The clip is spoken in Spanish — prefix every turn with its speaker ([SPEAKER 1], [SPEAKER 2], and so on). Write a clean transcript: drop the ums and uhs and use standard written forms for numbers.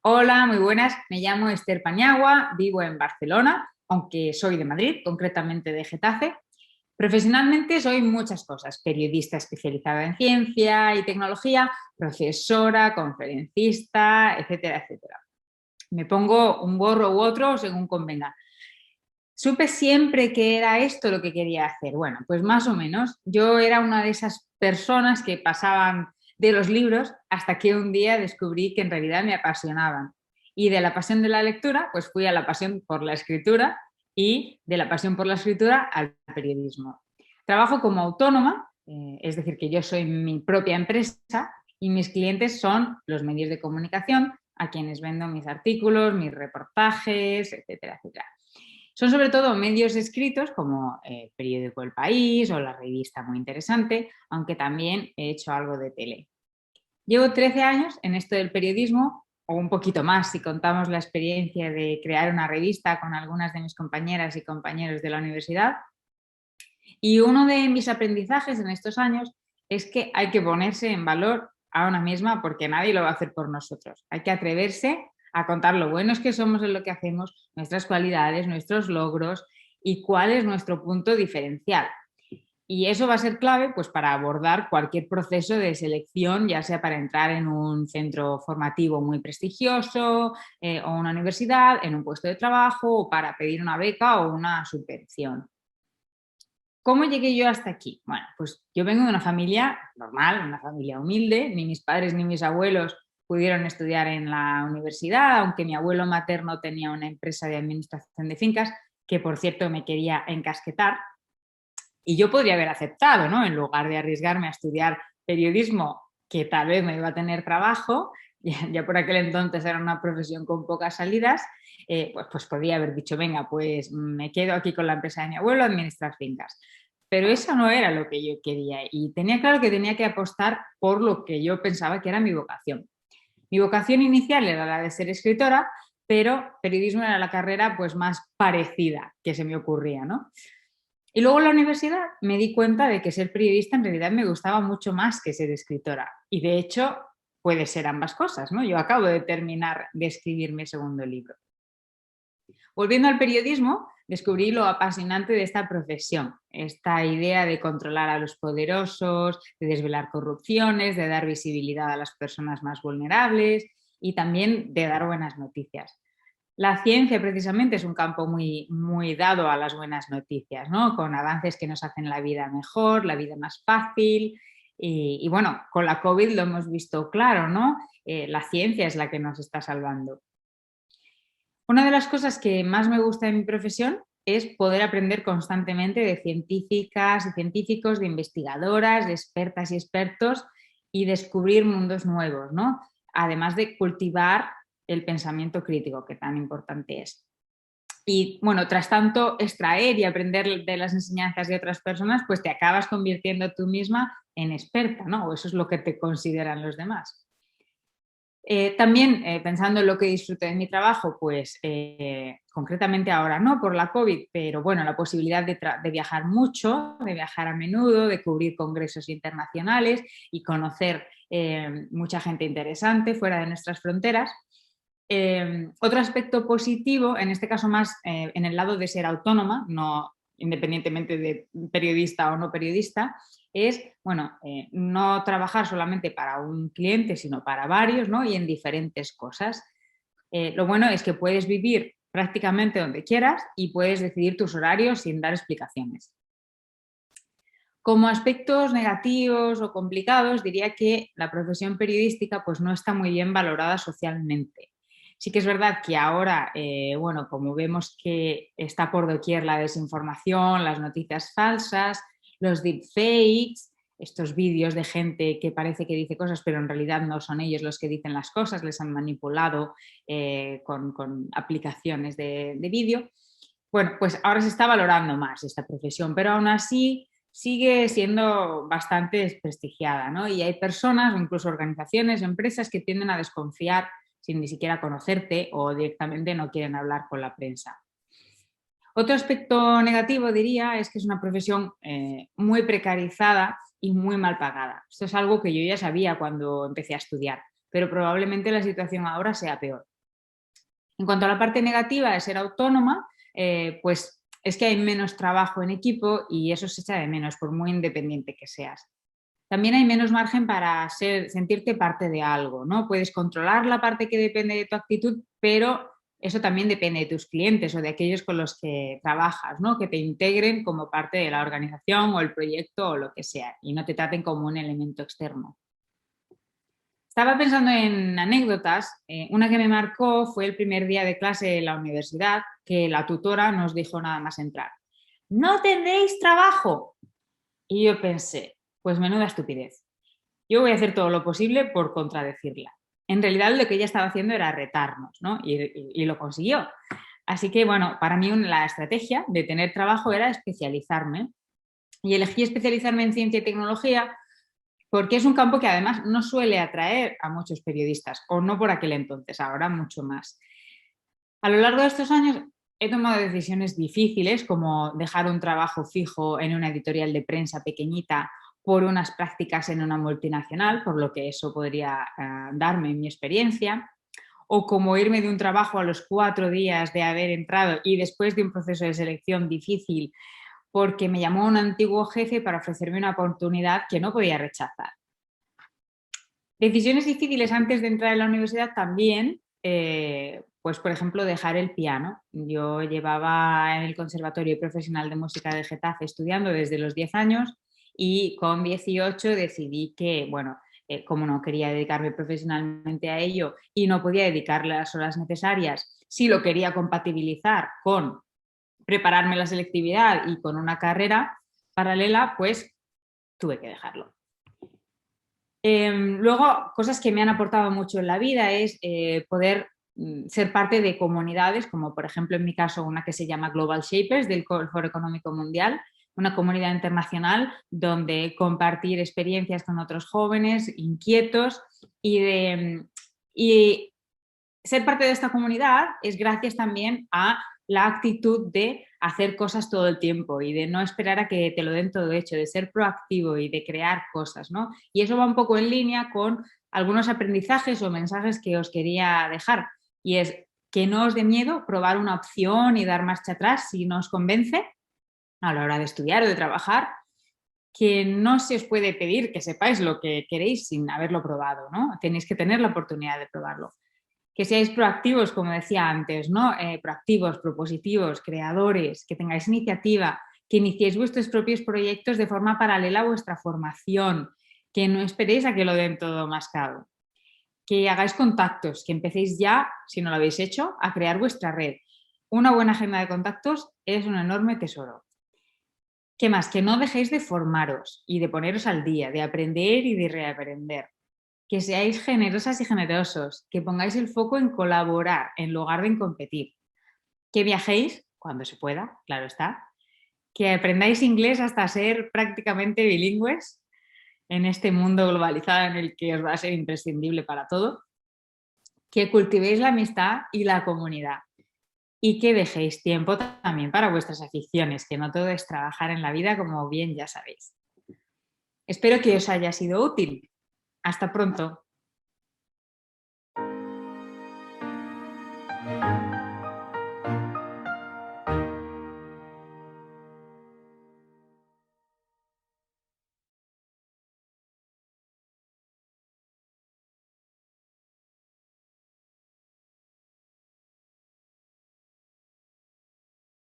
[SPEAKER 1] Hola, muy buenas. Me llamo Esther Paniagua, vivo en Barcelona, aunque soy de Madrid, concretamente de Getafe. Profesionalmente soy muchas cosas: periodista especializada en ciencia y tecnología, profesora, conferencista, etcétera, etcétera. Me pongo un gorro u otro según convenga. ¿Supe siempre que era esto lo que quería hacer? Bueno, pues más o menos. Yo era una de esas personas que pasaban de los libros hasta que un día descubrí que en realidad me apasionaban. Y de la pasión de la lectura, pues fui a la pasión por la escritura y de la pasión por la escritura al periodismo. Trabajo como autónoma, es decir, que yo soy mi propia empresa y mis clientes son los medios de comunicación a quienes vendo mis artículos, mis reportajes, etcétera, etcétera. Son sobre todo medios escritos como el periódico El País o la revista Muy Interesante, aunque también he hecho algo de tele. Llevo 13 años en esto del periodismo, o un poquito más si contamos la experiencia de crear una revista con algunas de mis compañeras y compañeros de la universidad. Y uno de mis aprendizajes en estos años es que hay que ponerse en valor a una misma porque nadie lo va a hacer por nosotros. Hay que atreverse a contar lo buenos que somos en lo que hacemos, nuestras cualidades, nuestros logros y cuál es nuestro punto diferencial. Y eso va a ser clave pues, para abordar cualquier proceso de selección, ya sea para entrar en un centro formativo muy prestigioso o una universidad, en un puesto de trabajo o para pedir una beca o una subvención. ¿Cómo llegué yo hasta aquí? Bueno, pues yo vengo de una familia normal, una familia humilde. Ni mis padres ni mis abuelos pudieron estudiar en la universidad, aunque mi abuelo materno tenía una empresa de administración de fincas, que por cierto me quería encasquetar. Y yo podría haber aceptado, ¿no? En lugar de arriesgarme a estudiar periodismo, que tal vez me iba a tener trabajo, ya por aquel entonces era una profesión con pocas salidas, pues podría haber dicho, venga, pues me quedo aquí con la empresa de mi abuelo a administrar fincas. Pero eso no era lo que yo quería y tenía claro que tenía que apostar por lo que yo pensaba que era mi vocación. Mi vocación inicial era la de ser escritora, pero periodismo era la carrera pues más parecida que se me ocurría, ¿no? Y luego en la universidad me di cuenta de que ser periodista en realidad me gustaba mucho más que ser escritora. Y de hecho puede ser ambas cosas, ¿no? Yo acabo de terminar de escribir mi segundo libro. Volviendo al periodismo, descubrí lo apasionante de esta profesión, esta idea de controlar a los poderosos, de desvelar corrupciones, de dar visibilidad a las personas más vulnerables y también de dar buenas noticias. La ciencia precisamente es un campo muy, muy dado a las buenas noticias, ¿no? Con avances que nos hacen la vida mejor, la vida más fácil. Y bueno, con la COVID lo hemos visto claro, ¿no? La ciencia es la que nos está salvando. Una de las cosas que más me gusta de mi profesión es poder aprender constantemente de científicas y científicos, de investigadoras, de expertas y expertos y descubrir mundos nuevos, ¿no? Además de cultivar el pensamiento crítico, que tan importante es. Y bueno, tras tanto extraer y aprender de las enseñanzas de otras personas, pues te acabas convirtiendo tú misma en experta, ¿no? O eso es lo que te consideran los demás. También pensando en lo que disfruto de mi trabajo, pues concretamente ahora no por la COVID, pero bueno, la posibilidad de viajar mucho, de viajar a menudo, de cubrir congresos internacionales y conocer mucha gente interesante fuera de nuestras fronteras. Otro aspecto positivo, en este caso más en el lado de ser autónoma, no independientemente de periodista o no periodista, es bueno, no trabajar solamente para un cliente, sino para varios, ¿no? Y en diferentes cosas. Lo bueno es que puedes vivir prácticamente donde quieras y puedes decidir tus horarios sin dar explicaciones. Como aspectos negativos o complicados, diría que la profesión periodística pues, no está muy bien valorada socialmente. Sí que es verdad que ahora, bueno, como vemos que está por doquier la desinformación, las noticias falsas, los deepfakes, estos vídeos de gente que parece que dice cosas, pero en realidad no son ellos los que dicen las cosas, les han manipulado con aplicaciones de vídeo. Bueno, pues ahora se está valorando más esta profesión, pero aún así sigue siendo bastante desprestigiada, ¿no? Y hay personas o incluso organizaciones, empresas que tienden a desconfiar sin ni siquiera conocerte o directamente no quieren hablar con la prensa. Otro aspecto negativo, diría, es que es una profesión muy precarizada y muy mal pagada. Esto es algo que yo ya sabía cuando empecé a estudiar, pero probablemente la situación ahora sea peor. En cuanto a la parte negativa de ser autónoma, pues es que hay menos trabajo en equipo y eso se echa de menos, por muy independiente que seas. También hay menos margen para sentirte parte de algo, ¿no? Puedes controlar la parte que depende de tu actitud, pero eso también depende de tus clientes o de aquellos con los que trabajas, ¿no? Que te integren como parte de la organización o el proyecto o lo que sea y no te traten como un elemento externo. Estaba pensando en anécdotas. Una que me marcó fue el primer día de clase en la universidad, que la tutora nos dijo nada más entrar: «No tendréis trabajo». Y yo pensé, pues menuda estupidez. Yo voy a hacer todo lo posible por contradecirla. En realidad lo que ella estaba haciendo era retarnos, ¿no? Y lo consiguió. Así que, bueno, para mí la estrategia de tener trabajo era especializarme. Y elegí especializarme en ciencia y tecnología porque es un campo que además no suele atraer a muchos periodistas, o no por aquel entonces, ahora mucho más. A lo largo de estos años he tomado decisiones difíciles, como dejar un trabajo fijo en una editorial de prensa pequeñita por unas prácticas en una multinacional, por lo que eso podría darme en mi experiencia, o como irme de un trabajo a los 4 días de haber entrado y después de un proceso de selección difícil porque me llamó un antiguo jefe para ofrecerme una oportunidad que no podía rechazar. Decisiones difíciles antes de entrar en la universidad también, pues por ejemplo dejar el piano. Yo llevaba en el Conservatorio Profesional de Música de Getafe estudiando desde los 10 años y con 18 decidí que, bueno, como no quería dedicarme profesionalmente a ello y no podía dedicarle las horas necesarias, si lo quería compatibilizar con prepararme la selectividad y con una carrera paralela, pues tuve que dejarlo. Luego, cosas que me han aportado mucho en la vida es poder ser parte de comunidades, como por ejemplo en mi caso una que se llama Global Shapers del Foro Económico Mundial, una comunidad internacional donde compartir experiencias con otros jóvenes inquietos y ser parte de esta comunidad es gracias también a la actitud de hacer cosas todo el tiempo y de no esperar a que te lo den todo hecho, de ser proactivo y de crear cosas, ¿no? Y eso va un poco en línea con algunos aprendizajes o mensajes que os quería dejar. Y es que no os dé miedo probar una opción y dar marcha atrás si no os convence a la hora de estudiar o de trabajar, que no se os puede pedir que sepáis lo que queréis sin haberlo probado, ¿no? Tenéis que tener la oportunidad de probarlo. Que seáis proactivos, como decía antes, ¿no? Proactivos, propositivos, creadores, que tengáis iniciativa, que iniciéis vuestros propios proyectos de forma paralela a vuestra formación, que no esperéis a que lo den todo mascado, que hagáis contactos, que empecéis ya, si no lo habéis hecho, a crear vuestra red. Una buena agenda de contactos es un enorme tesoro. ¿Qué más? Que no dejéis de formaros y de poneros al día, de aprender y de reaprender. Que seáis generosas y generosos, que pongáis el foco en colaborar en lugar de en competir, que viajéis cuando se pueda, claro está, que aprendáis inglés hasta ser prácticamente bilingües en este mundo globalizado en el que os va a ser imprescindible para todo, que cultivéis la amistad y la comunidad y que dejéis tiempo también para vuestras aficiones, que no todo es trabajar en la vida, como bien ya sabéis. Espero que os haya sido útil. Hasta pronto.